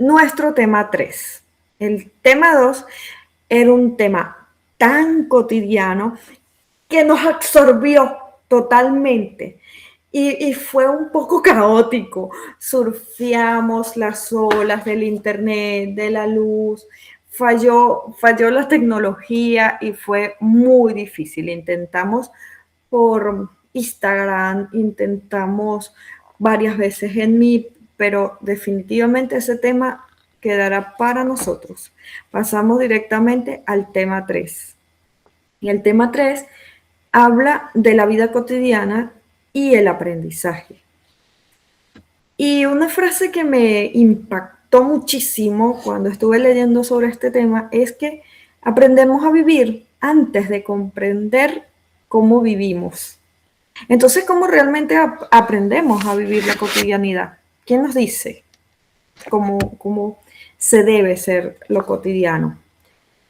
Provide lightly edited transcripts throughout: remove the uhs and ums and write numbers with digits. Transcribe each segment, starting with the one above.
nuestro tema 3. El tema 2 era un tema tan cotidiano que nos absorbió totalmente y fue un poco caótico. Surfeamos las olas del internet, de la luz, falló la tecnología y fue muy difícil. Intentamos por Instagram, intentamos varias veces en Meet, pero definitivamente ese tema quedará para nosotros. Pasamos directamente al tema 3. Y el tema 3 habla de la vida cotidiana y el aprendizaje. Y una frase que me impactó muchísimo cuando estuve leyendo sobre este tema es que aprendemos a vivir antes de comprender cómo vivimos. Entonces, ¿cómo realmente aprendemos a vivir la cotidianidad? ¿Quién nos dice cómo se debe ser lo cotidiano?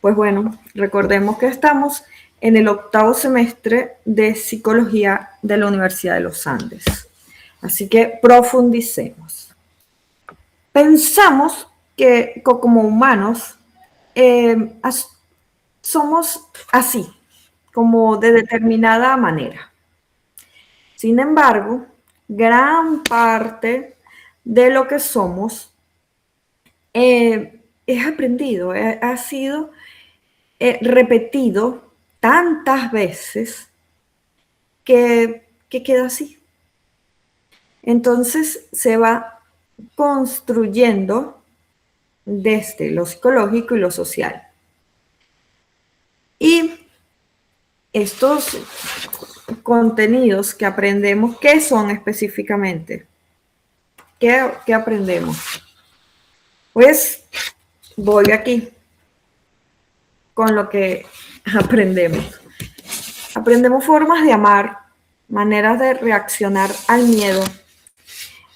Pues bueno, recordemos que estamos en el 8º semestre de Psicología de la Universidad de los Andes. Así que profundicemos. Pensamos que como humanos somos así, como de determinada manera. Sin embargo, gran parte de lo que somos es aprendido, ha sido repetido tantas veces que queda así. Entonces se va construyendo desde lo psicológico y lo social. Y estos contenidos que aprendemos, ¿qué son específicamente? ¿Qué aprendemos? Pues voy aquí con lo que aprendemos. Aprendemos formas de amar, maneras de reaccionar al miedo.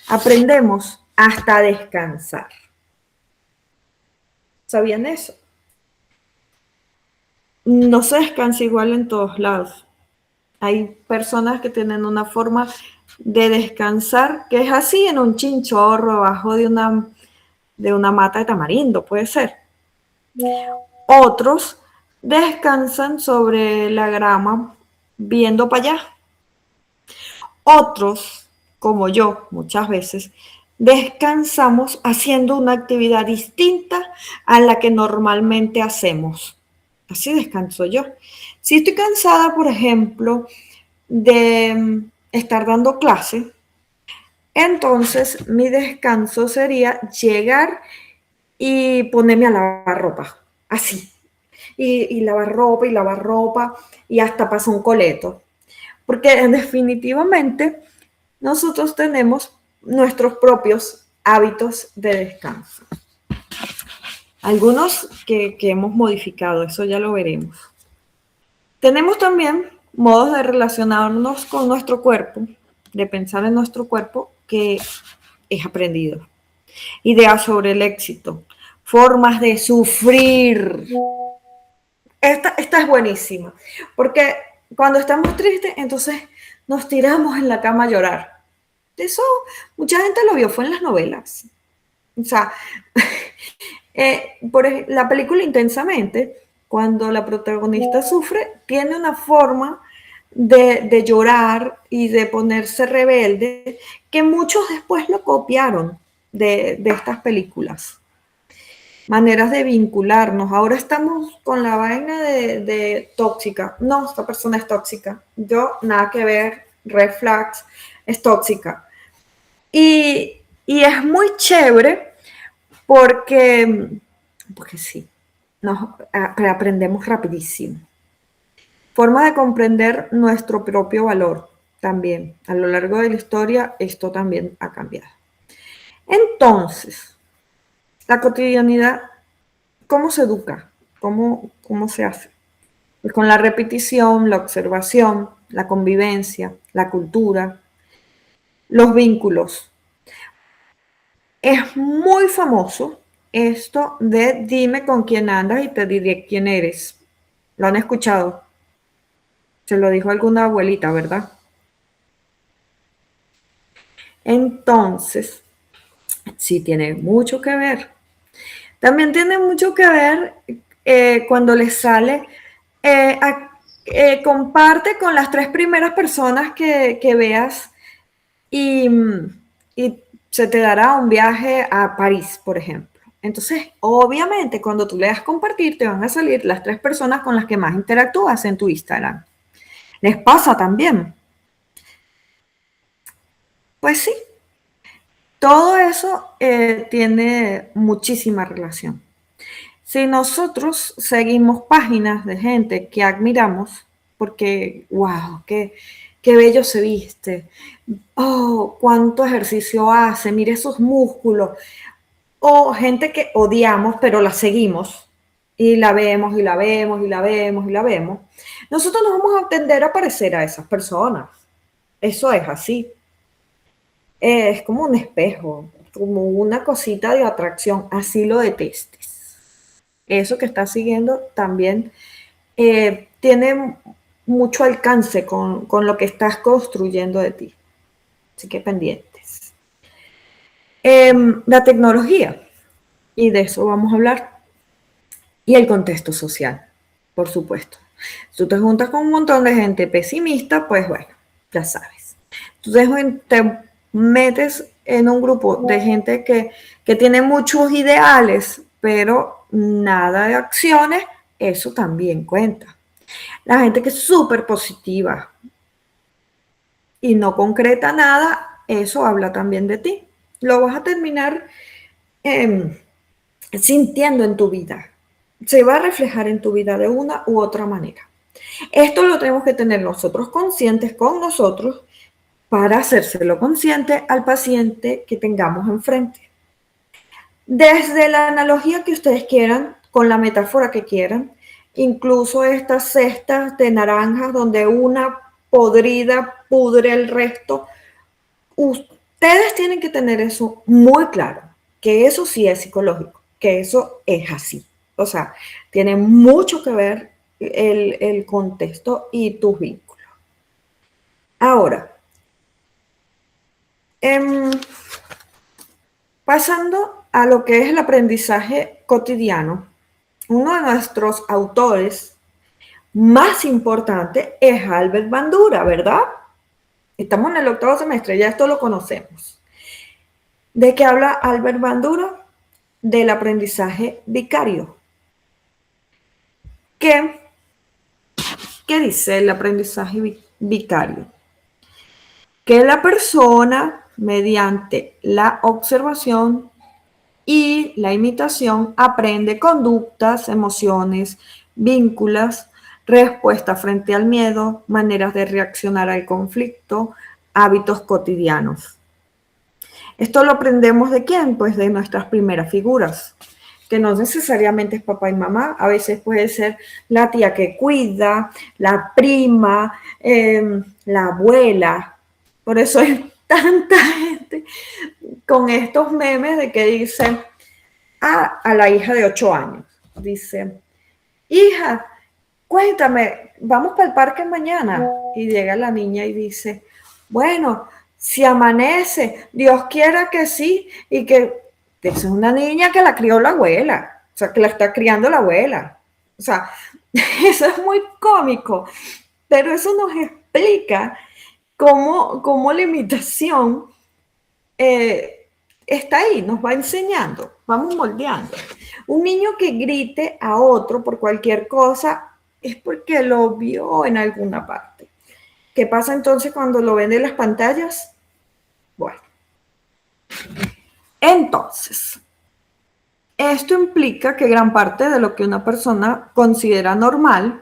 Aprendemos hasta descansar. ¿Sabían eso? No se descansa igual en todos lados. Hay personas que tienen una forma de descansar que es así en un chinchorro, abajo de una mata de tamarindo, puede ser. Otros descansan sobre la grama viendo para allá. Otros, como yo, muchas veces, descansamos haciendo una actividad distinta a la que normalmente hacemos. Así descanso yo. Si estoy cansada, por ejemplo, de estar dando clase, entonces mi descanso sería llegar y ponerme a lavar ropa, así. Y lavar ropa y hasta pasar un coleto. Porque definitivamente nosotros tenemos nuestros propios hábitos de descanso. Algunos que hemos modificado, eso ya lo veremos. Tenemos también modos de relacionarnos con nuestro cuerpo, de pensar en nuestro cuerpo, que es aprendido. Ideas sobre el éxito, formas de sufrir. Esta es buenísima, porque cuando estamos tristes, entonces nos tiramos en la cama a llorar. Eso mucha gente lo vio, fue en las novelas. O sea, la película Intensamente, cuando la protagonista sufre, tiene una forma de llorar y de ponerse rebelde que muchos después lo copiaron de estas películas. Maneras de vincularnos. Ahora estamos con la vaina de tóxica. No, esta persona es tóxica. Yo, nada que ver, red flags, es tóxica. Y es muy chévere porque sí, nos aprendemos rapidísimo. Forma de comprender nuestro propio valor también. A lo largo de la historia esto también ha cambiado. Entonces, la cotidianidad, ¿cómo se educa? ¿Cómo se hace? Pues con la repetición, la observación, la convivencia, la cultura, los vínculos. Es muy famoso esto de dime con quién andas y te diré quién eres. ¿Lo han escuchado? Se lo dijo alguna abuelita, ¿verdad? Entonces, sí tiene mucho que ver. También tiene mucho que ver cuando les sale, comparte con las 3 primeras personas que veas y, y se te dará un viaje a París, por ejemplo. Entonces, obviamente, cuando tú le das compartir, te van a salir las 3 personas con las que más interactúas en tu Instagram. ¿Les pasa también? Pues sí, todo eso tiene muchísima relación. Si nosotros seguimos páginas de gente que admiramos, porque, wow, qué bello se viste, oh, cuánto ejercicio hace, mire esos músculos, o gente que odiamos, pero la seguimos, y la vemos, y la vemos, y la vemos, y la vemos, nosotros nos vamos a tender a parecer a esas personas. Eso es así. Es como un espejo, como una cosita de atracción, así lo detestes. Eso que estás siguiendo también tiene mucho alcance con lo que estás construyendo de ti. Así que pendientes. La tecnología, y de eso vamos a hablar, y el contexto social, por supuesto. Si tú te juntas con un montón de gente pesimista, pues bueno, ya sabes. Tú te metes en un grupo de gente que tiene muchos ideales, pero nada de acciones, eso también cuenta. La gente que es súper positiva y no concreta nada, eso habla también de ti. Lo vas a terminar eh, sintiendo en tu vida. Se va a reflejar en tu vida de una u otra manera. Esto lo tenemos que tener nosotros conscientes con nosotros para hacérselo consciente al paciente que tengamos enfrente. Desde la analogía que ustedes quieran, con la metáfora que quieran, incluso estas cestas de naranjas donde una podrida pudre el resto, ustedes tienen que tener eso muy claro, que eso sí es psicológico, que eso es así. O sea, tiene mucho que ver el contexto y tus vínculos. Ahora, pasando a lo que es el aprendizaje cotidiano, uno de nuestros autores más importantes es Albert Bandura, ¿verdad? Estamos en el 8º semestre, ya esto lo conocemos. ¿De qué habla Albert Bandura? Del aprendizaje vicario. ¿Qué dice el aprendizaje vicario? Que la persona, mediante la observación y la imitación, aprende conductas, emociones, vínculos, respuesta frente al miedo, maneras de reaccionar al conflicto, hábitos cotidianos. ¿Esto lo aprendemos de quién? Pues de nuestras primeras figuras, que no necesariamente es papá y mamá, a veces puede ser la tía que cuida, la prima, la abuela. Por eso hay tanta gente con estos memes de que dicen a la hija de 8 años, dice, hija, cuéntame, vamos para el parque mañana. Y llega la niña y dice, bueno, si amanece, Dios quiera que sí, y que esa es una niña que la crió la abuela, o sea, que la está criando la abuela. O sea, eso es muy cómico, pero eso nos explica cómo la imitación está ahí, nos va enseñando, vamos moldeando. Un niño que grite a otro por cualquier cosa es porque lo vio en alguna parte. ¿Qué pasa entonces cuando lo ven en las pantallas? Bueno, entonces, esto implica que gran parte de lo que una persona considera normal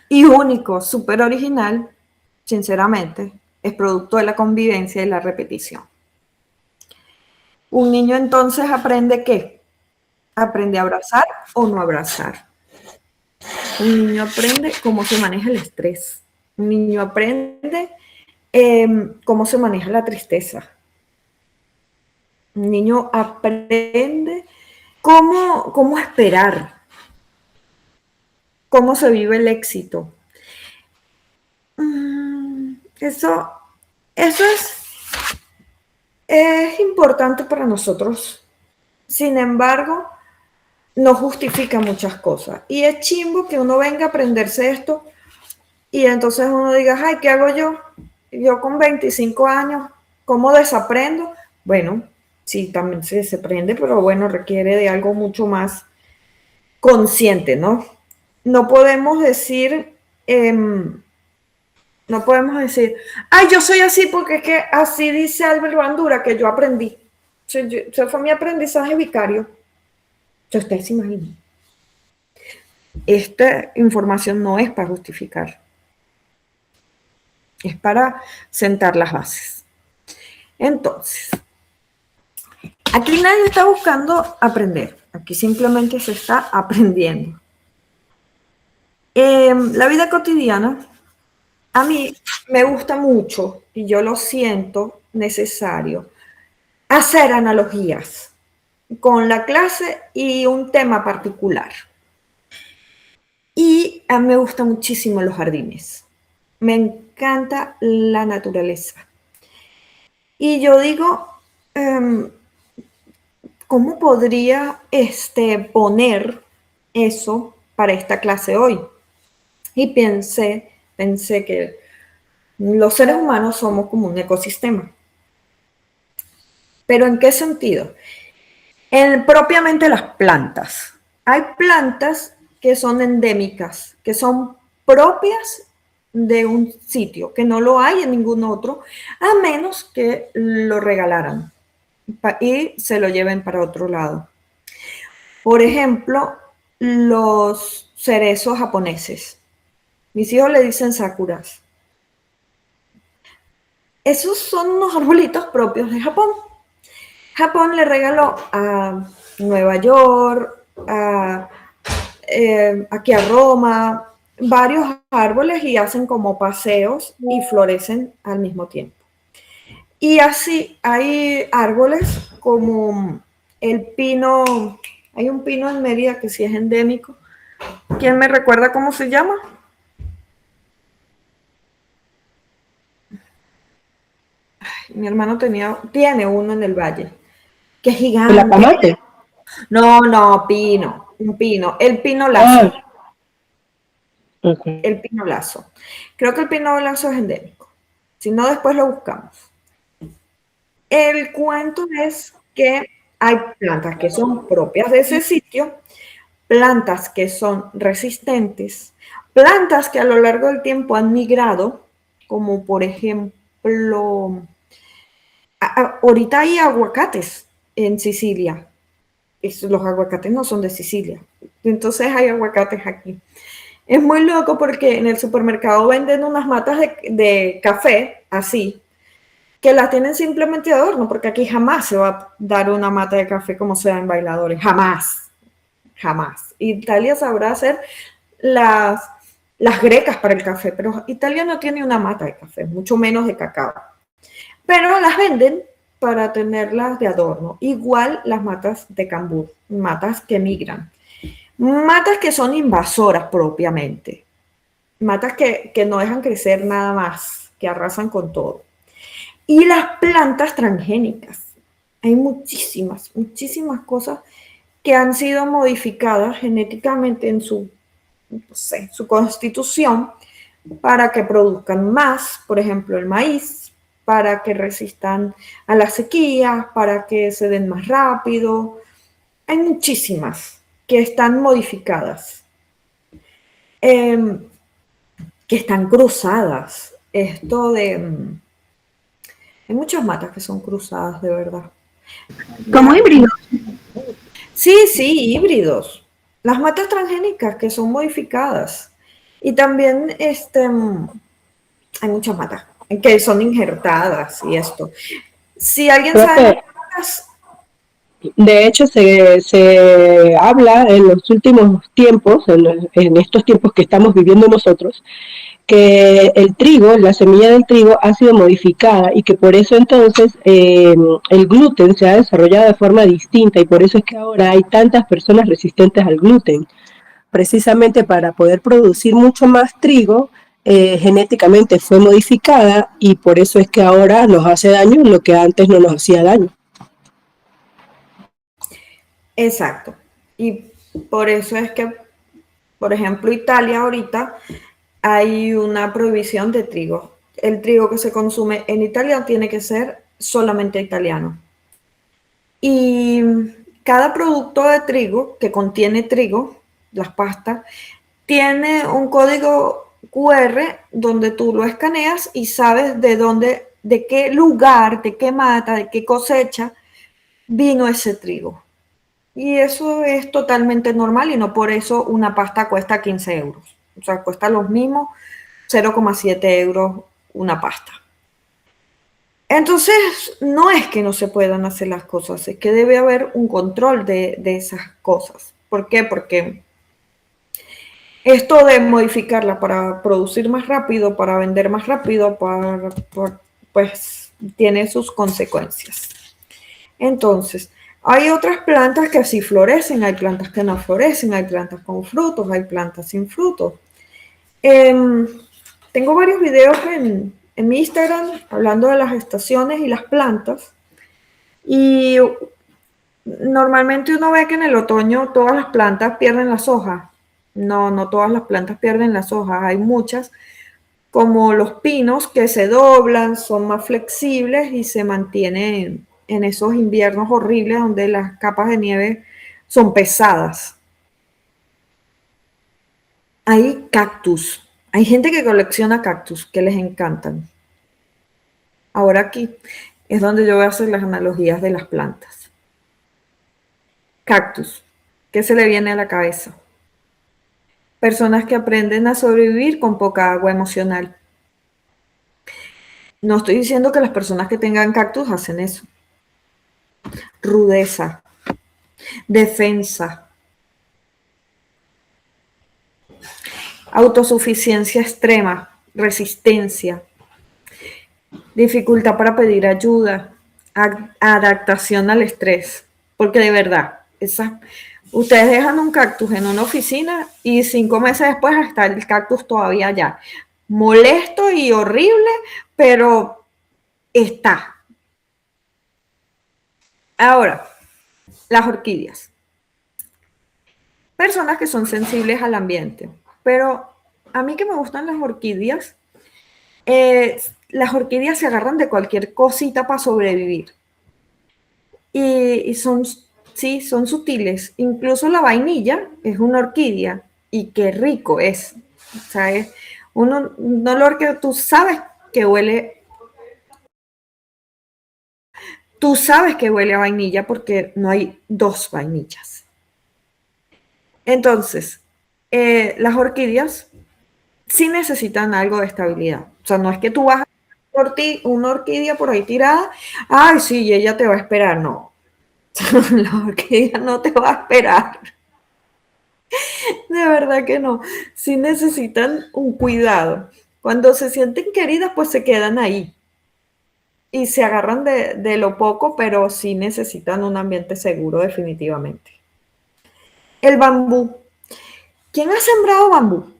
y único, súper original, sinceramente, es producto de la convivencia y la repetición. Un niño entonces aprende ¿qué? Aprende a abrazar o no abrazar. Un niño aprende cómo se maneja el estrés. Un niño aprende cómo se maneja la tristeza. Un niño aprende cómo esperar, cómo se vive el éxito. Eso es importante para nosotros Sin embargo, no justifica muchas cosas. Y es chimbo que uno venga a aprenderse esto y entonces uno diga, ay, ¿qué hago yo? Yo con 25 años, ¿cómo desaprendo? Bueno, sí, también se aprende, pero bueno, requiere de algo mucho más consciente, ¿no? No podemos decir, no podemos decir, ay, yo soy así porque es que así dice Albert Bandura que yo aprendí. Eso fue mi aprendizaje vicario. Ustedes se imaginan. Esta información no es para justificar, es para sentar las bases. Entonces, aquí nadie está buscando aprender, aquí simplemente se está aprendiendo. La vida cotidiana a mí me gusta mucho y yo lo siento necesario hacer analogías con la clase y un tema particular. Y a mí me gustan muchísimo los jardines. Me encanta la naturaleza. Y yo digo, ¿cómo podría poner eso para esta clase hoy? Y pensé que los seres humanos somos como un ecosistema. ¿Pero en qué sentido? Propiamente las plantas. Hay plantas que son endémicas, que son propias de un sitio, que no lo hay en ningún otro, a menos que lo regalaran y se lo lleven para otro lado. Por ejemplo, los cerezos japoneses. Mis hijos le dicen sakuras. Esos son unos arbolitos propios de Japón. Japón le regaló a Nueva York, aquí a Roma, varios árboles y hacen como paseos y florecen al mismo tiempo. Y así hay árboles como el pino, hay un pino en Mérida que sí es endémico. ¿Quién me recuerda cómo se llama? Ay, mi hermano tiene uno en el valle, que es gigante. ¿El apamate? No, pino, un pino, el pino lazo. El pino lazo. Creo que el pino lazo es endémico. Si no, después lo buscamos. El cuento es que hay plantas que son propias de ese sitio, plantas que son resistentes, plantas que a lo largo del tiempo han migrado, como por ejemplo, ahorita hay aguacates en Sicilia. Los aguacates no son de Sicilia, entonces hay aguacates aquí. Es muy loco porque en el supermercado venden unas matas de café así, que las tienen simplemente de adorno, porque aquí jamás se va a dar una mata de café como sea en Bailadores, jamás, jamás. Italia sabrá hacer las grecas para el café, pero Italia no tiene una mata de café, mucho menos de cacao. Pero las venden para tenerlas de adorno, igual las matas de cambur, matas que migran, matas que son invasoras propiamente, matas que no dejan crecer nada más, que arrasan con todo. Y las plantas transgénicas. Hay muchísimas cosas que han sido modificadas genéticamente en su constitución para que produzcan más, por ejemplo, el maíz, para que resistan a las sequías, para que se den más rápido. Hay muchísimas que están modificadas, que están cruzadas. Hay muchas matas que son cruzadas, de verdad. Como híbrido. Sí, híbridos. Las matas transgénicas que son modificadas. Y también hay muchas matas que son injertadas y esto. Si alguien sabe de matas, De hecho, se habla en los últimos tiempos, en estos tiempos que estamos viviendo nosotros, que el trigo, la semilla del trigo, ha sido modificada y que por eso entonces el gluten se ha desarrollado de forma distinta y por eso es que ahora hay tantas personas resistentes al gluten. Precisamente para poder producir mucho más trigo, genéticamente fue modificada y por eso es que ahora nos hace daño lo que antes no nos hacía daño. Exacto. Y por eso es que, por ejemplo, Italia ahorita hay una prohibición de trigo. El trigo que se consume en Italia tiene que ser solamente italiano. Y cada producto de trigo que contiene trigo, las pastas, tiene un código QR donde tú lo escaneas y sabes de dónde, de qué lugar, de qué mata, de qué cosecha vino ese trigo. Y eso es totalmente normal y no por eso una pasta cuesta 15 euros. O sea, cuesta los mismos 0,7 euros una pasta. Entonces, no es que no se puedan hacer las cosas, es que debe haber un control de esas cosas. ¿Por qué? Porque esto de modificarla para producir más rápido, para vender más rápido, pues tiene sus consecuencias. Entonces, hay otras plantas que sí florecen, hay plantas que no florecen, hay plantas con frutos, hay plantas sin frutos. Eh, Tengo varios videos en mi Instagram hablando de las estaciones y las plantas. Y normalmente uno ve que en el otoño todas las plantas pierden las hojas. No, no todas las plantas pierden las hojas. Hay muchas, como los pinos, que se doblan, son más flexibles y se mantienen en esos inviernos horribles donde las capas de nieve son pesadas. Hay cactus. Hay gente que colecciona cactus que les encantan. Ahora aquí es donde yo voy a hacer las analogías de las plantas. Cactus. ¿Qué se le viene a la cabeza? Personas que aprenden a sobrevivir con poca agua emocional. No estoy diciendo que las personas que tengan cactus hacen eso. Rudeza, defensa, autosuficiencia extrema, resistencia, dificultad para pedir ayuda, adaptación al estrés. Porque de verdad, ustedes dejan un cactus en una oficina y 5 meses después está el cactus todavía allá. Molesto y horrible, pero está. Ahora, las orquídeas. Personas que son sensibles al ambiente. Pero a mí que me gustan las orquídeas se agarran de cualquier cosita para sobrevivir. Y son, sí, son sutiles. Incluso la vainilla es una orquídea y qué rico es. O sea, es un olor que tú sabes que huele, tú sabes que huele a vainilla porque no hay dos vainillas. Entonces, las orquídeas sí necesitan algo de estabilidad. O sea, no es que tú vas a por ti una orquídea por ahí tirada, ay, sí, y ella te va a esperar. No, la orquídea no te va a esperar. De verdad que no. Sí necesitan un cuidado. Cuando se sienten queridas, pues se quedan ahí y se agarran de lo poco, pero sí necesitan un ambiente seguro definitivamente. El bambú. ¿Quién ha sembrado bambú?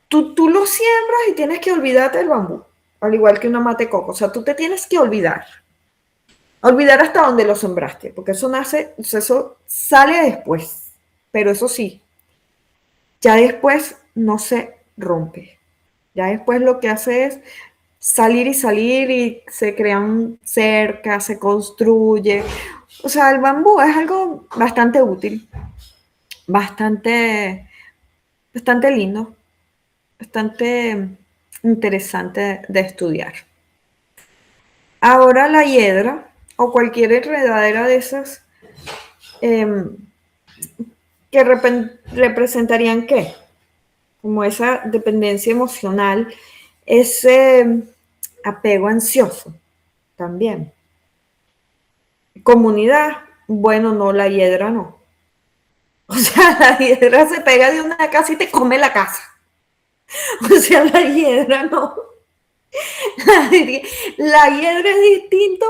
Tú lo siembras y tienes que olvidarte del bambú, al igual que una mate coco. O sea, tú te tienes que olvidar. Olvidar hasta dónde lo sembraste, porque eso nace, eso sale después. Pero eso sí, ya después no se rompe. Ya después lo que hace es salir y se crean cercas, se construye. O sea, el bambú es algo bastante útil, bastante, bastante lindo, bastante interesante de estudiar. Ahora la hiedra o cualquier enredadera de esas eh, que representarían qué? Como esa dependencia emocional, ese apego ansioso también. Comunidad, bueno, no, la hiedra no. O sea, la hiedra se pega de una casa y te come la casa. O sea, la hiedra no. La hiedra es distinto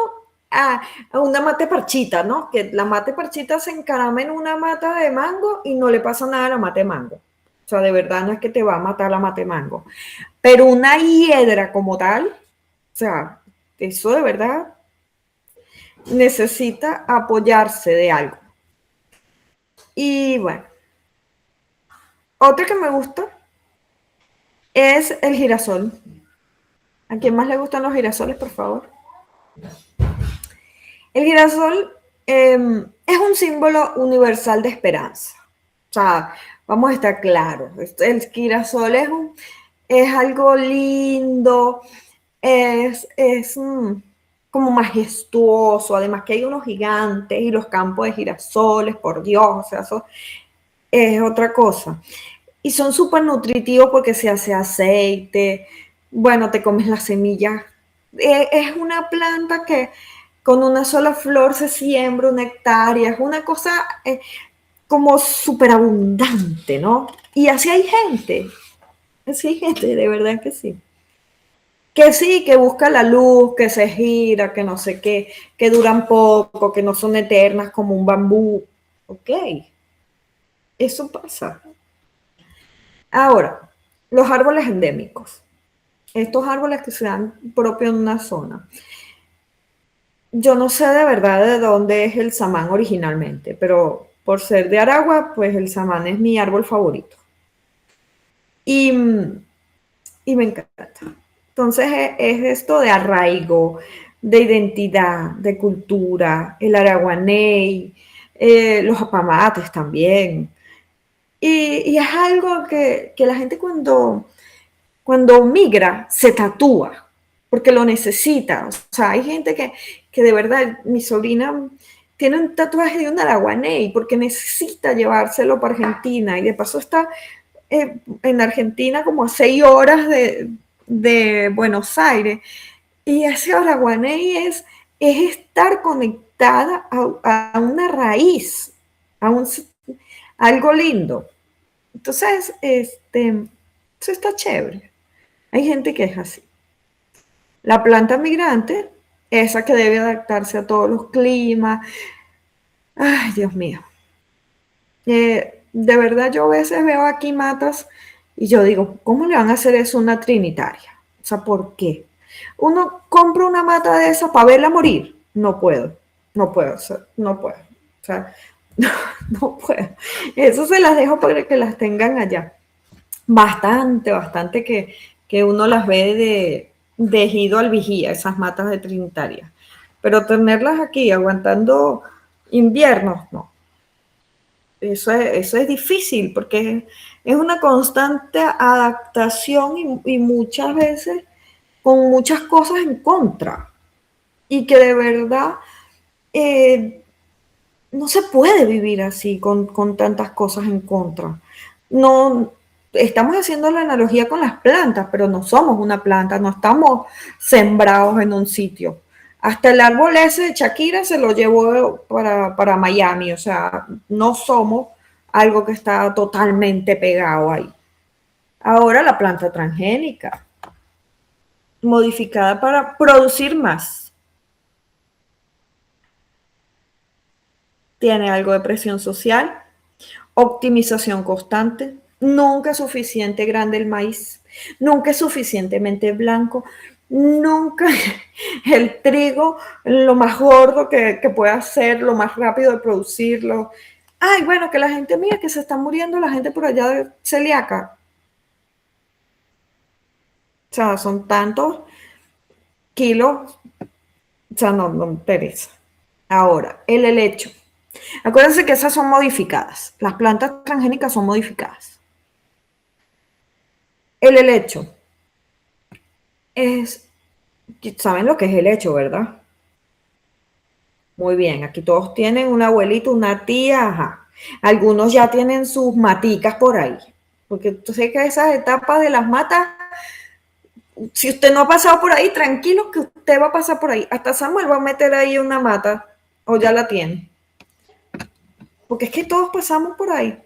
a una mate parchita, ¿no? Que la mate parchita se encarama en una mata de mango y no le pasa nada a la mate mango. O sea, de verdad no es que te va a matar la mate mango. Pero una hiedra como tal, o sea, eso de verdad necesita apoyarse de algo. Y bueno, otra que me gusta es el girasol. ¿A quién más le gustan los girasoles, por favor? El girasol es un símbolo universal de esperanza. O sea, vamos a estar claros. El girasol es algo lindo, es como majestuoso. Además que hay unos gigantes y los campos de girasoles, por Dios, o sea, eso es otra cosa. Y son súper nutritivos porque se hace aceite, bueno, te comes las semillas. Es una planta que con una sola flor se siembra una hectárea, es una cosa como súper abundante, ¿no? Y así hay gente, de verdad que sí. Que sí, que busca la luz, que se gira, que no sé qué, que duran poco, que no son eternas como un bambú. Ok, eso pasa. Ahora, los árboles endémicos. Estos árboles que se dan propio en una zona. Yo no sé de verdad de dónde es el samán originalmente, pero por ser de Aragua, pues el samán es mi árbol favorito. Y, y me encanta. Entonces es esto de arraigo, de identidad, de cultura, el araguaney, los apamates también. Y es algo que la gente cuando migra se tatúa, porque lo necesita. O sea, hay gente que de verdad, mi sobrina tiene un tatuaje de un araguaney porque necesita llevárselo para Argentina y de paso está en Argentina como a 6 horas de Buenos Aires. Y ese araguaney es estar conectada a una raíz, a, un, a algo lindo. Entonces, eso está chévere. Hay gente que es así. La planta migrante, esa que debe adaptarse a todos los climas. Ay, Dios mío. De verdad, yo a veces veo aquí matas y yo digo, ¿cómo le van a hacer eso a una trinitaria? O sea, ¿por qué? Uno compra una mata de esa para verla morir. No puedo, no puedo, o sea, no puedo. O sea, no, no puedo. Eso se las dejo para que las tengan allá. Bastante que uno las ve de ejido al vigía, esas matas de trinitaria. Pero tenerlas aquí aguantando inviernos, no. Eso es difícil porque es una constante adaptación y muchas veces con muchas cosas en contra. Y que de verdad eh, no se puede vivir así con tantas cosas en contra. No, estamos haciendo la analogía con las plantas, pero no somos una planta, no estamos sembrados en un sitio. Hasta el árbol ese de Shakira se lo llevó para Miami, o sea, no somos algo que está totalmente pegado ahí. Ahora la planta transgénica, modificada para producir más, tiene algo de presión social, optimización constante, nunca es suficiente grande el maíz, nunca es suficientemente blanco, nunca el trigo lo más gordo que pueda ser, lo más rápido de producirlo. Ay, bueno, que la gente, mira, que se está muriendo la gente por allá de celíaca. O sea, son tantos kilos, o sea, no me interesa. Ahora, el helecho. Acuérdense que esas son modificadas. Las plantas transgénicas son modificadas. El helecho es, ¿saben lo que es el helecho, verdad? Muy bien, aquí todos tienen un abuelito, una tía, ajá. Algunos ya tienen sus maticas por ahí. Porque tú sé que esas etapas de las matas, si usted no ha pasado por ahí, tranquilo que usted va a pasar por ahí. Hasta Samuel va a meter ahí una mata, o ya la tiene. Porque es que todos pasamos por ahí.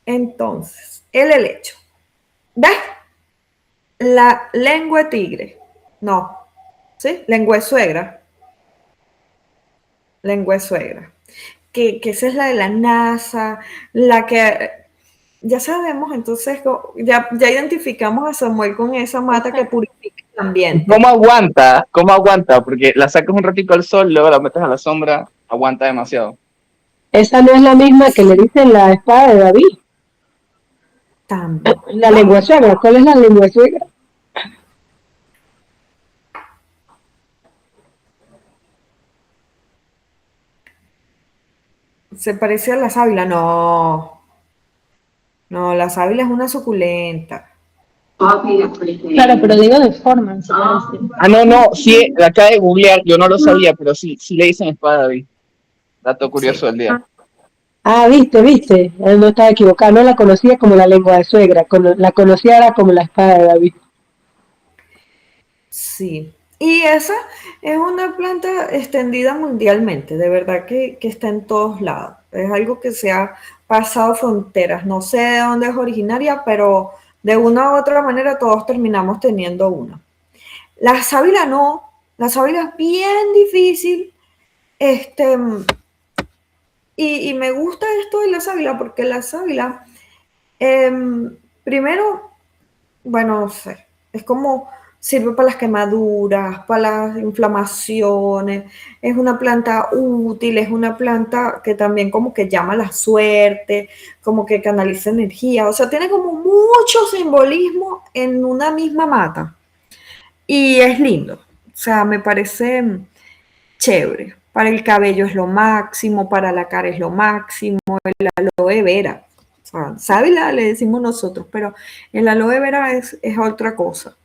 Entonces, el helecho. ¿Ves? La lengua de tigre. No. ¿Sí? Lengua de suegra. Lengua de suegra. Que esa es la de la NASA, la que ya sabemos, entonces ya identificamos a Samuel con esa mata que purifica el ambiente. ¿Cómo aguanta? ¿Cómo aguanta? Porque la sacas un ratito al sol, luego la metes a la sombra, aguanta demasiado. Esa no es la misma que le dicen la espada de David. También. La lengua suegra. ¿Cuál es la lengua suegra? ¿Se parece a la sábila? No. No, la sábila es una suculenta. Claro, pero digo de forma, se parece. Ah, no, no, sí, la acaba de googlear, yo no lo sabía, pero sí, sí le dicen espada David. Dato curioso Sí. del día. Viste, él no estaba equivocado, no la conocía como la lengua de suegra, la conocía era como la espada de David. Sí. Y esa es una planta extendida mundialmente, de verdad que está en todos lados. Es algo que se ha pasado fronteras. No sé de dónde es originaria, pero de una u otra manera todos terminamos teniendo una. La sábila no, la sábila es bien difícil. Este, y me gusta esto de la sábila porque la sábila, primero, bueno, no sé, es como sirve para las quemaduras, para las inflamaciones, es una planta útil, es una planta que también como que llama la suerte, como que canaliza energía, o sea, tiene como mucho simbolismo en una misma mata y es lindo, o sea, me parece chévere. Para el cabello es lo máximo, para la cara es lo máximo, el aloe vera. O sea, sábila le decimos nosotros, pero el aloe vera es otra cosa.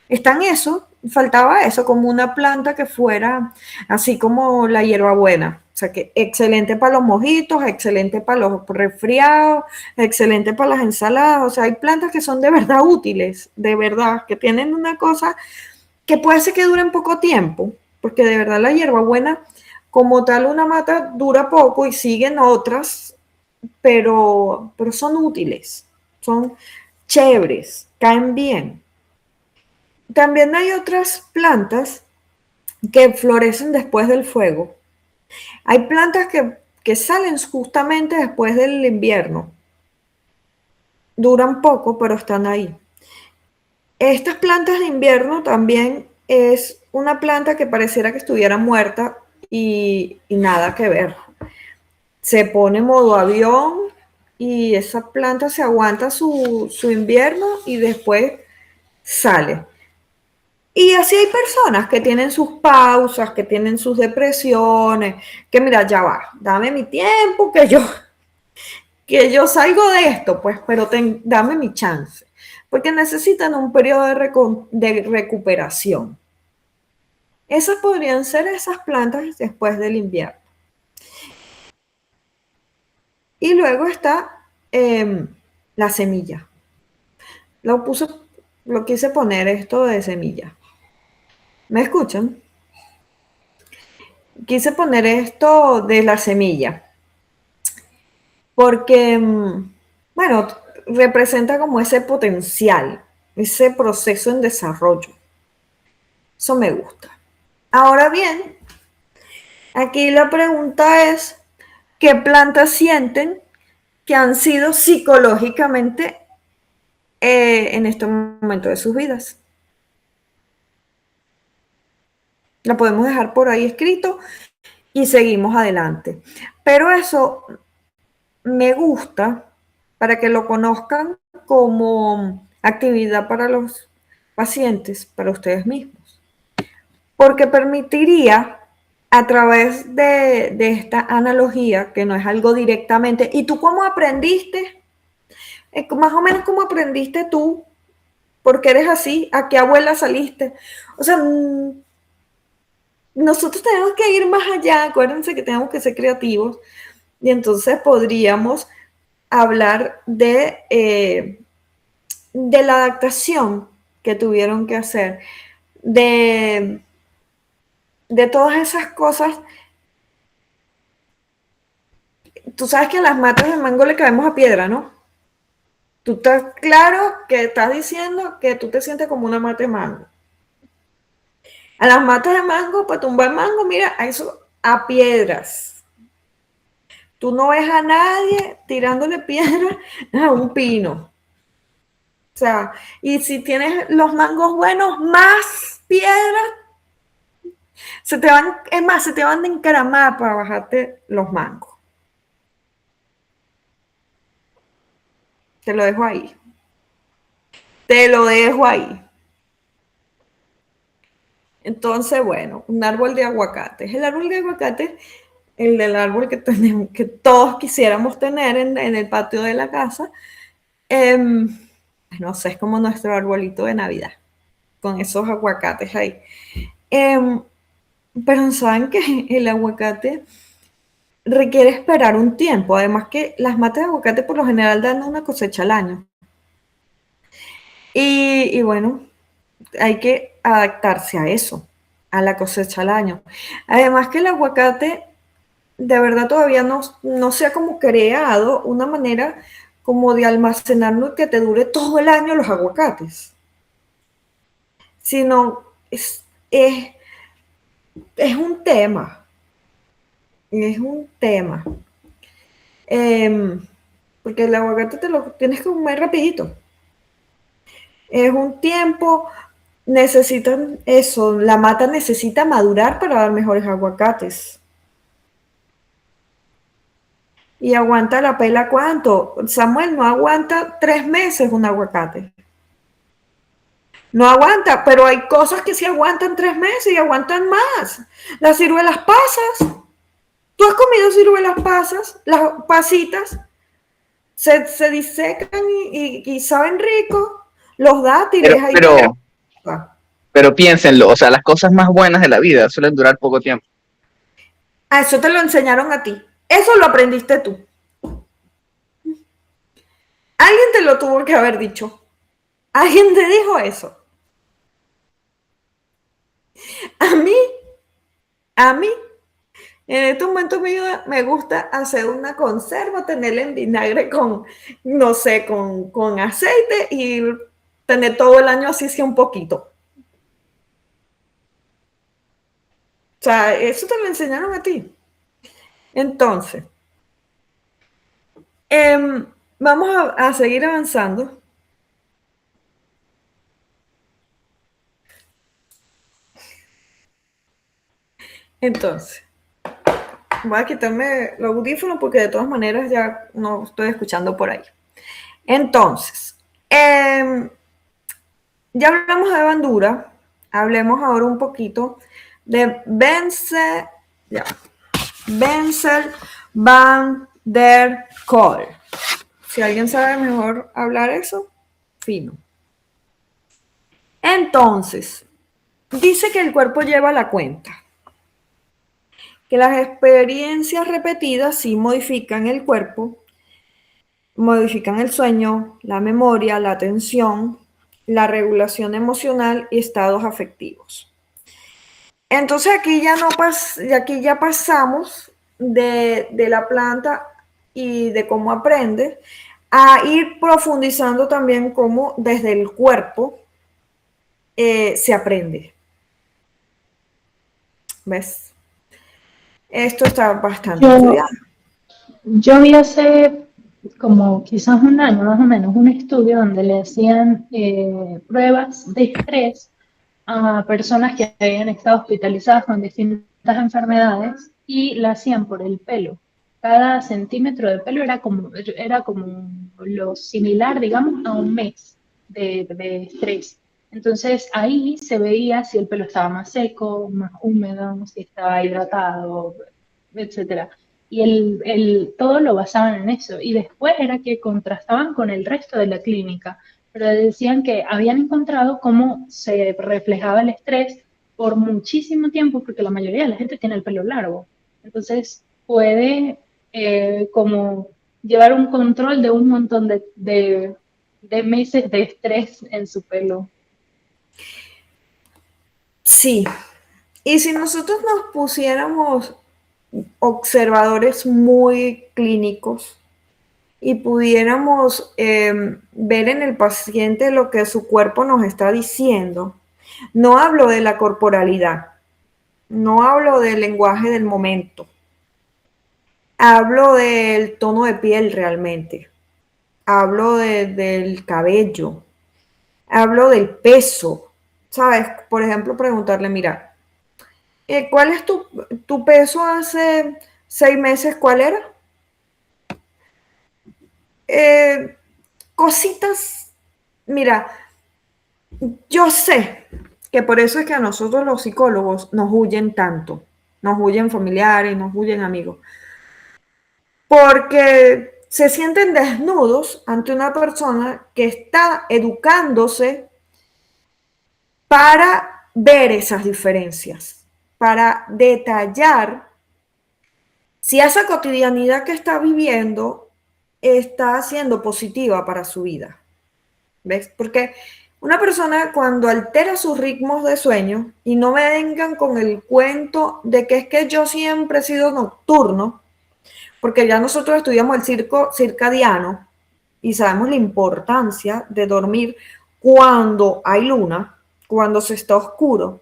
Está en eso, faltaba eso, como una planta que fuera así como la hierbabuena. O sea, que excelente para los mojitos, excelente para los resfriados, excelente para las ensaladas. O sea, hay plantas que son de verdad útiles, de verdad, que tienen una cosa que puede ser que duren poco tiempo, porque de verdad la hierbabuena, como tal, una mata dura poco y siguen otras, pero son útiles, son chéveres, caen bien. También hay otras plantas que florecen después del fuego. Hay plantas que salen justamente después del invierno. Duran poco, pero están ahí. Estas plantas de invierno también es una planta que pareciera que estuviera muerta y nada que ver. Se pone modo avión y esa planta se aguanta su invierno y después sale. Y así hay personas que tienen sus pausas, que tienen sus depresiones, que mira, ya va, dame mi tiempo, que yo salgo de esto, pues, pero dame mi chance. Porque necesitan un periodo de recuperación. Esas podrían ser esas plantas después del invierno. Y luego está la semilla. Lo quise poner esto de semilla. ¿Me escuchan? Quise poner esto de la semilla. Porque, bueno, representa como ese potencial, ese proceso en desarrollo. Eso me gusta. Ahora bien, aquí la pregunta es, ¿qué plantas sienten que han sido psicológicamente en este momento de sus vidas? La podemos dejar por ahí escrito y seguimos adelante. Pero eso me gusta para que lo conozcan como actividad para los pacientes, para ustedes mismos, porque permitiría a través de esta analogía, que no es algo directamente, ¿y tú cómo aprendiste? Más o menos cómo aprendiste tú, porque eres así, a qué abuela saliste. O sea, nosotros tenemos que ir más allá, acuérdense que tenemos que ser creativos, y entonces podríamos hablar de la adaptación que tuvieron que hacer, de, de todas esas cosas. Tú sabes que a las matas de mango le caemos a piedra, ¿no? Tú estás claro que estás diciendo que tú te sientes como una mata de mango. A las matas de mango, para tumbar mango, mira, a eso, a piedras. Tú no ves a nadie tirándole piedra a un pino. O sea, y si tienes los mangos buenos, más piedras, es más, se te van a encaramar para bajarte los mangos. Te lo dejo ahí. Te lo dejo ahí. Entonces, bueno, un árbol de aguacate. El árbol de aguacate, el del árbol que tenemos, que todos quisiéramos tener en el patio de la casa. No sé, es como nuestro arbolito de Navidad, con esos aguacates ahí. Pero saben que el aguacate requiere esperar un tiempo. Además que las matas de aguacate por lo general dan una cosecha al año. Y bueno, hay que adaptarse a eso, a la cosecha al año. Además que el aguacate de verdad todavía no se ha como creado una manera como de almacenarlo y que te dure todo el año los aguacates, sino es un tema, es un tema. Porque el aguacate te lo tienes que comer rapidito. Es un tiempo, necesitan eso, la mata necesita madurar para dar mejores aguacates. Y aguanta la pela ¿cuánto? Samuel no aguanta 3 meses un aguacate. No aguanta, pero hay cosas que sí aguantan 3 meses y aguantan más. Las ciruelas pasas. ¿Tú has comido ciruelas pasas? Las pasitas se disecan y saben rico. Los dátiles, ahí tenemos. Pero piénsenlo, o sea, las cosas más buenas de la vida suelen durar poco tiempo. Ah, eso te lo enseñaron a ti. Eso lo aprendiste tú. Alguien te lo tuvo que haber dicho. Alguien te dijo eso. A mí, en este momento de mi vida me gusta hacer una conserva, tenerla en vinagre con, no sé, con aceite y tener todo el año así sea un poquito. O sea, eso te lo enseñaron a ti. Entonces, vamos a seguir avanzando. Entonces, voy a quitarme los audífonos porque de todas maneras ya no estoy escuchando por ahí. Entonces, ya hablamos de Bandura, hablemos ahora un poquito de Wenzel van der Kolk. Si alguien sabe mejor hablar eso, fino. Entonces, dice que el cuerpo lleva la cuenta, que las experiencias repetidas sí modifican el cuerpo, modifican el sueño, la memoria, la atención, la regulación emocional y estados afectivos. Entonces aquí ya pasamos de la planta y de cómo aprende a ir profundizando también cómo desde el cuerpo se aprende. ¿Ves? Esto está bastante estudiado. Yo vi hace como quizás un año más o menos un estudio donde le hacían pruebas de estrés a personas que habían estado hospitalizadas con distintas enfermedades y la hacían por el pelo. Cada centímetro de pelo era como lo similar, digamos, a un mes de estrés. Entonces ahí se veía si el pelo estaba más seco, más húmedo, si estaba hidratado, etcétera. Y todo lo basaban en eso. Y después era que contrastaban con el resto de la clínica, pero decían que habían encontrado cómo se reflejaba el estrés por muchísimo tiempo, porque la mayoría de la gente tiene el pelo largo. Entonces puede como llevar un control de un montón de meses de estrés en su pelo. Sí. Y si nosotros nos pusiéramos observadores muy clínicos y pudiéramos ver en el paciente lo que su cuerpo nos está diciendo, no hablo de la corporalidad, no hablo del lenguaje del momento, hablo del tono de piel realmente, hablo del cabello, hablo del peso, ¿sabes? Por ejemplo, preguntarle, mira, ¿cuál es tu peso hace 6 meses? ¿Cuál era? cositas, mira, yo sé que por eso es que a nosotros los psicólogos nos huyen tanto, nos huyen familiares, nos huyen amigos, porque se sienten desnudos ante una persona que está educándose para ver esas diferencias, para detallar si esa cotidianidad que está viviendo está siendo positiva para su vida. ¿Ves? Porque una persona cuando altera sus ritmos de sueño, y no me vengan con el cuento de que es que yo siempre he sido nocturno, porque ya nosotros estudiamos el circo circadiano y sabemos la importancia de dormir cuando hay luna, cuando se está oscuro.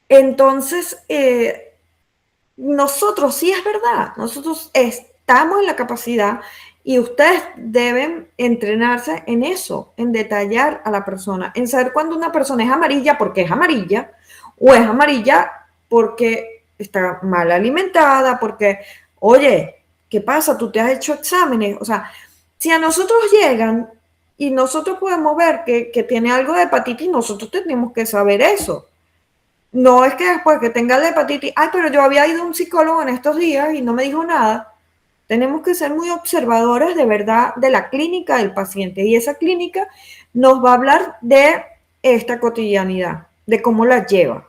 Entonces, nosotros, sí es verdad, nosotros estamos en la capacidad y ustedes deben entrenarse en eso, en detallar a la persona, en saber cuando una persona es amarilla porque es amarilla o es amarilla porque está mal alimentada, porque, oye, ¿qué pasa? Tú te has hecho exámenes. O sea, si a nosotros llegan y nosotros podemos ver que tiene algo de hepatitis, nosotros tenemos que saber eso. No es que después que tenga la hepatitis, ay, pero yo había ido a un psicólogo en estos días y no me dijo nada. Tenemos que ser muy observadores de verdad de la clínica del paciente, y esa clínica nos va a hablar de esta cotidianidad, de cómo la lleva.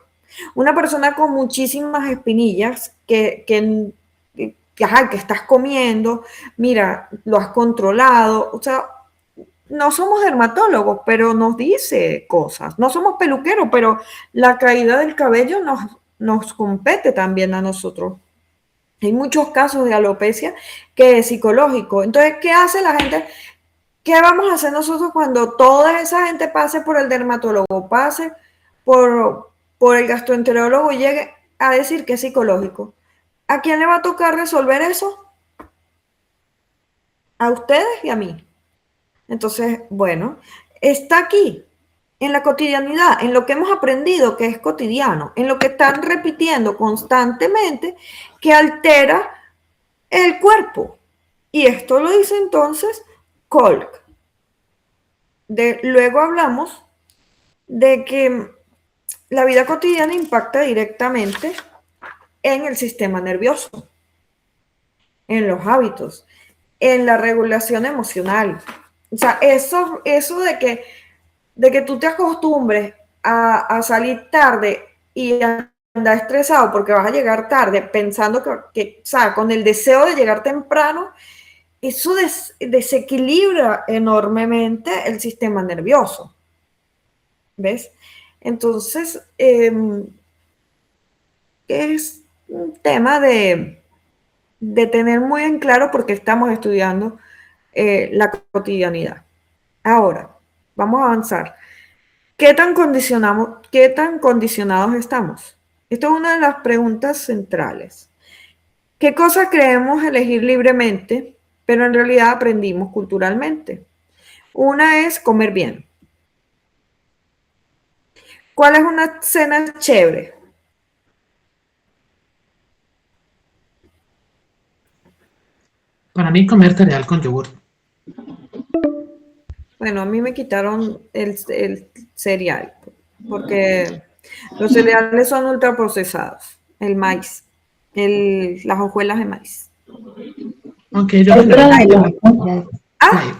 Una persona con muchísimas espinillas que estás comiendo, mira, lo has controlado, o sea, no somos dermatólogos, pero nos dice cosas. No somos peluqueros, pero la caída del cabello nos compete también a nosotros. Hay muchos casos de alopecia que es psicológico. Entonces, ¿qué hace la gente? ¿Qué vamos a hacer nosotros cuando toda esa gente pase por el dermatólogo, pase por el gastroenterólogo y llegue a decir que es psicológico? ¿A quién le va a tocar resolver eso? A ustedes y a mí. Entonces, bueno, está aquí, en la cotidianidad, en lo que hemos aprendido que es cotidiano, en lo que están repitiendo constantemente que altera el cuerpo. Y esto lo dice entonces Kolk. Luego hablamos de que la vida cotidiana impacta directamente en el sistema nervioso, en los hábitos, en la regulación emocional. O sea, eso de que tú te acostumbres a salir tarde y a andar estresado porque vas a llegar tarde, pensando o sea, con el deseo de llegar temprano, eso desequilibra enormemente el sistema nervioso. ¿Ves? Entonces, es un tema de tener muy en claro porque estamos estudiando la cotidianidad. Ahora, vamos a avanzar. ¿Qué tan condicionados estamos? Esta es una de las preguntas centrales. ¿Qué cosas creemos elegir libremente, pero en realidad aprendimos culturalmente? Una es comer bien. ¿Cuál es una cena chévere? Para mí comer cereal con yogur. Bueno, a mí me quitaron el cereal, porque los cereales son ultraprocesados. El maíz, las hojuelas de maíz. Aunque yo Otra de generalmente, las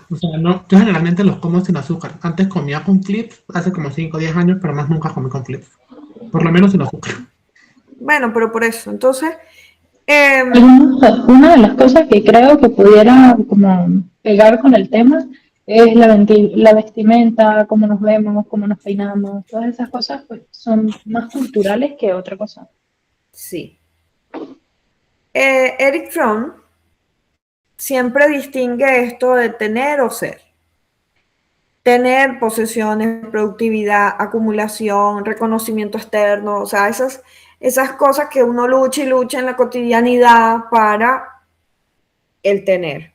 o sea, no, yo generalmente los como sin azúcar. Antes comía con flips, hace como 5 o 10 años, pero más nunca comí con flips. Por lo menos sin azúcar. Bueno, pero por eso. Entonces, Una de las cosas que creo que pudiera como pegar con el tema es la vestimenta, cómo nos vemos, cómo nos peinamos, todas esas cosas pues son más culturales que otra cosa. sí. Eric Fromm siempre distingue esto de tener o ser. Tener posesiones, productividad, acumulación, reconocimiento externo, o sea, esas cosas que uno lucha y lucha en la cotidianidad para el tener.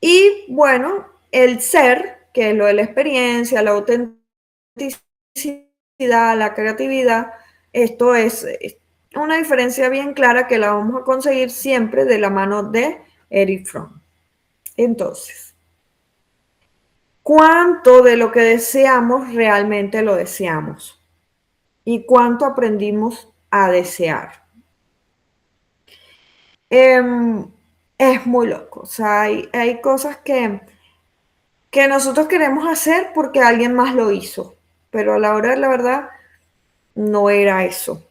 Y bueno, el ser, que es lo de la experiencia, la autenticidad, la creatividad, esto es una diferencia bien clara que la vamos a conseguir siempre de la mano de Eric Fromm. Entonces, ¿cuánto de lo que deseamos realmente lo deseamos? ¿Y cuánto aprendimos a desear? Es muy loco. O sea, hay cosas que nosotros queremos hacer porque alguien más lo hizo, pero a la hora de la verdad no era eso.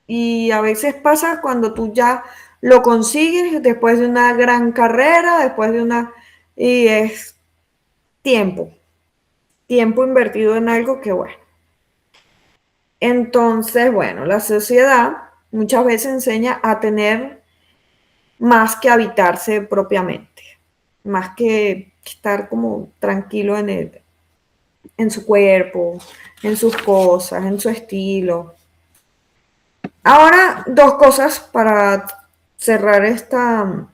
Y a veces pasa cuando tú ya lo consigues después de una gran carrera, después de una... Y es tiempo invertido en algo que bueno. Entonces, bueno, la sociedad muchas veces enseña a tener más que habitarse propiamente, más que estar como tranquilo en su cuerpo, en sus cosas, en su estilo. Ahora, dos cosas para cerrar esta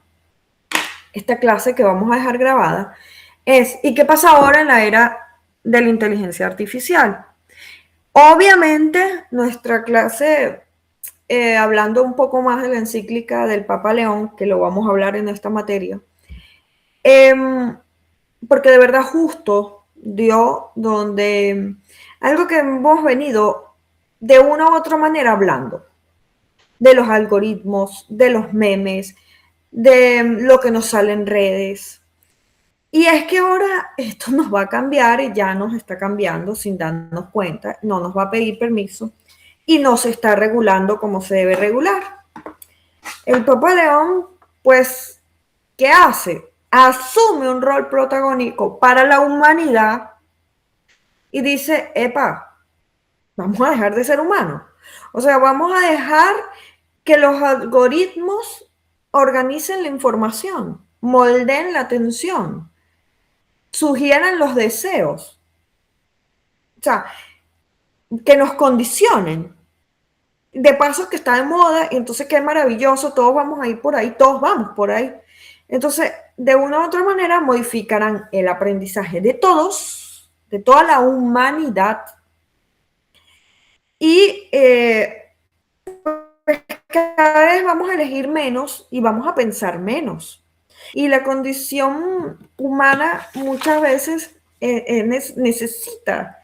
clase que vamos a dejar grabada es, ¿y qué pasa ahora en la era de la inteligencia artificial? Obviamente, nuestra clase, hablando un poco más de la encíclica del Papa León, que lo vamos a hablar en esta materia, porque de verdad justo dio donde algo que hemos venido de una u otra manera hablando, de los algoritmos, de los memes, de lo que nos sale en redes. Y es que ahora esto nos va a cambiar y ya nos está cambiando sin darnos cuenta, no nos va a pedir permiso y no se está regulando como se debe regular. El Papa León, pues, ¿qué hace? Asume un rol protagónico para la humanidad y dice, epa, vamos a dejar de ser humanos. O sea, vamos a dejar que los algoritmos organicen la información, moldeen la atención, sugieran los deseos. O sea, que nos condicionen. De paso que está de moda, y entonces qué maravilloso, todos vamos a ir por ahí, todos vamos por ahí. Entonces, de una u otra manera, modificarán el aprendizaje de todos, de toda la humanidad, y pues cada vez vamos a elegir menos y vamos a pensar menos. Y la condición humana muchas veces necesita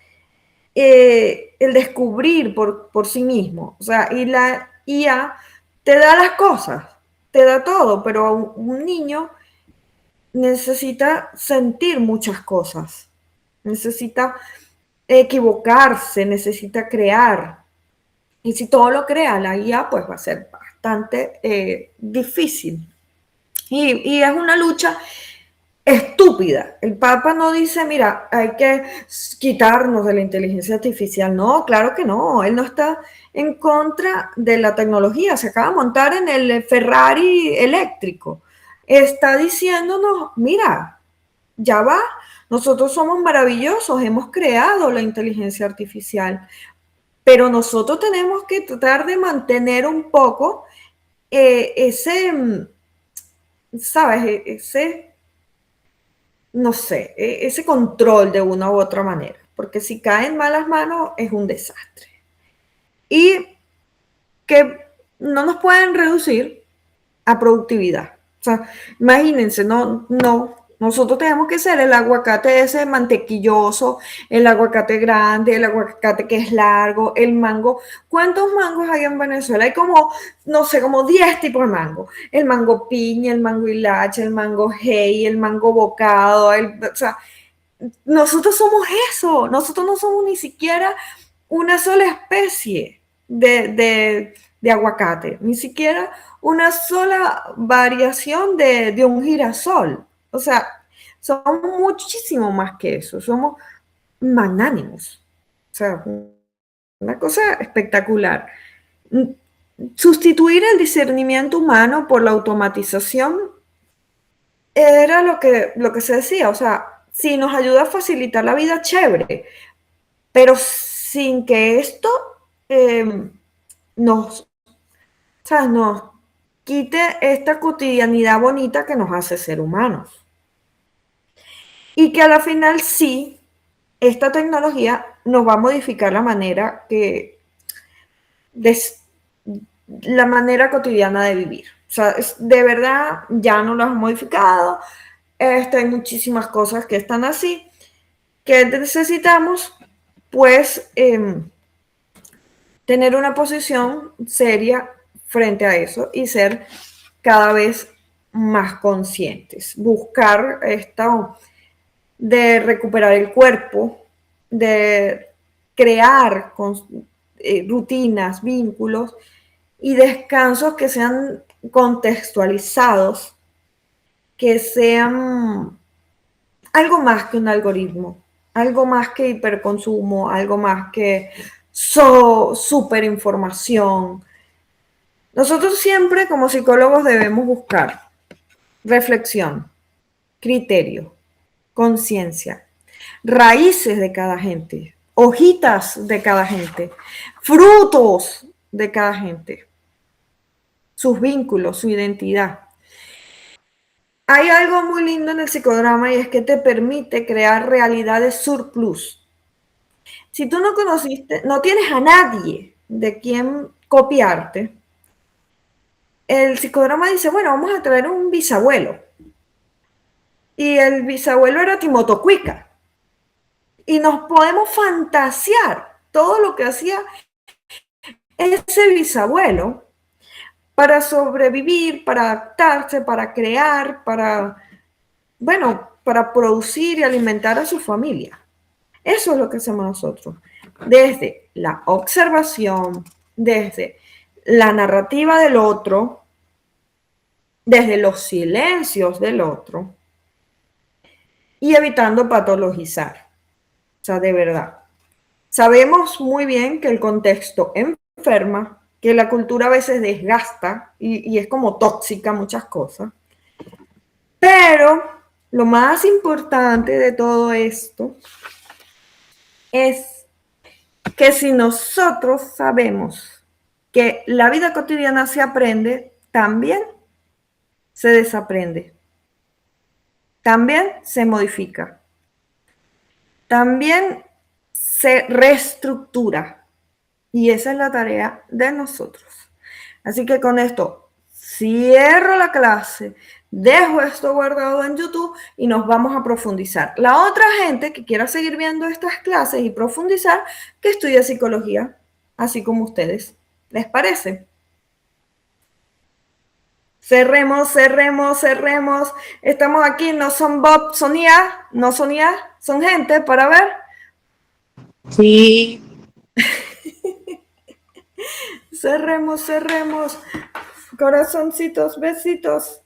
el descubrir por sí mismo. O sea, y la IA te da las cosas, te da todo, pero un niño necesita sentir muchas cosas, necesita equivocarse, necesita crear. Y si todo lo crea la IA, pues va a ser bastante difícil. Y es una lucha estúpida. El Papa no dice, mira, hay que quitarnos de la inteligencia artificial. No, claro que no. Él no está en contra de la tecnología. Se acaba de montar en el Ferrari eléctrico. Está diciéndonos, mira, ya va. Nosotros somos maravillosos. Hemos creado la inteligencia artificial. Pero nosotros tenemos que tratar de mantener un poco ¿sabes? No sé, ese control de una u otra manera, porque si cae en malas manos es un desastre. Y que no nos pueden reducir a productividad. O sea, imagínense, no, nosotros tenemos que ser el aguacate ese mantequilloso, el aguacate grande, el aguacate que es largo, el mango. ¿Cuántos mangos hay en Venezuela? Hay como, no sé, como 10 tipos de mango. El mango piña, el mango hilacha, el mango hey, el mango bocado. O sea, nosotros somos eso. Nosotros no somos ni siquiera una sola especie de aguacate, ni siquiera una sola variación de un girasol. O sea, somos muchísimo más que eso, somos magnánimos. O sea, una cosa espectacular. Sustituir el discernimiento humano por la automatización era lo que se decía. O sea, si nos ayuda a facilitar la vida, chévere, pero sin que esto nos quite esta cotidianidad bonita que nos hace ser humanos. Y que a la final sí, esta tecnología nos va a modificar la manera la manera cotidiana de vivir. O sea, de verdad ya no lo has modificado. Hay muchísimas cosas que están así, que necesitamos, pues, tener una posición seria frente a eso y ser cada vez más conscientes. Buscar esto de recuperar el cuerpo, de crear rutinas, vínculos y descansos que sean contextualizados, que sean algo más que un algoritmo, algo más que hiperconsumo, algo más que superinformación. Nosotros siempre como psicólogos debemos buscar reflexión, criterio, conciencia, raíces de cada gente, hojitas de cada gente, frutos de cada gente, sus vínculos, su identidad. Hay algo muy lindo en el psicodrama y es que te permite crear realidades surplus. Si tú no conociste, no tienes a nadie de quien copiarte, el psicodrama dice, bueno, vamos a traer un bisabuelo. Y el bisabuelo era Timotocuica. Y nos podemos fantasear todo lo que hacía ese bisabuelo para sobrevivir, para adaptarse, para crear, para producir y alimentar a su familia. Eso es lo que hacemos nosotros. Desde la observación, desde la narrativa del otro, desde los silencios del otro y evitando patologizar. O sea, de verdad. Sabemos muy bien que el contexto enferma, que la cultura a veces desgasta y es como tóxica muchas cosas. Pero lo más importante de todo esto es que si nosotros sabemos que la vida cotidiana se aprende, también se desaprende, también se modifica, también se reestructura. Y esa es la tarea de nosotros. Así que con esto cierro la clase, dejo esto guardado en YouTube y nos vamos a profundizar. La otra gente que quiera seguir viendo estas clases y profundizar, que estudie psicología, así como ustedes. ¿Les parece? Cerremos, cerremos, cerremos. Estamos aquí, no son Bob, son IA, no son IA, son gente para ver. Sí. Cerremos, cerremos. Corazoncitos, besitos.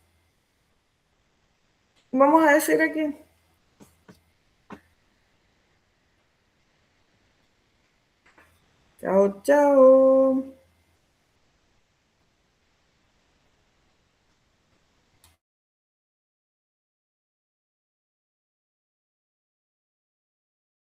Vamos a decir aquí. Chao, chao.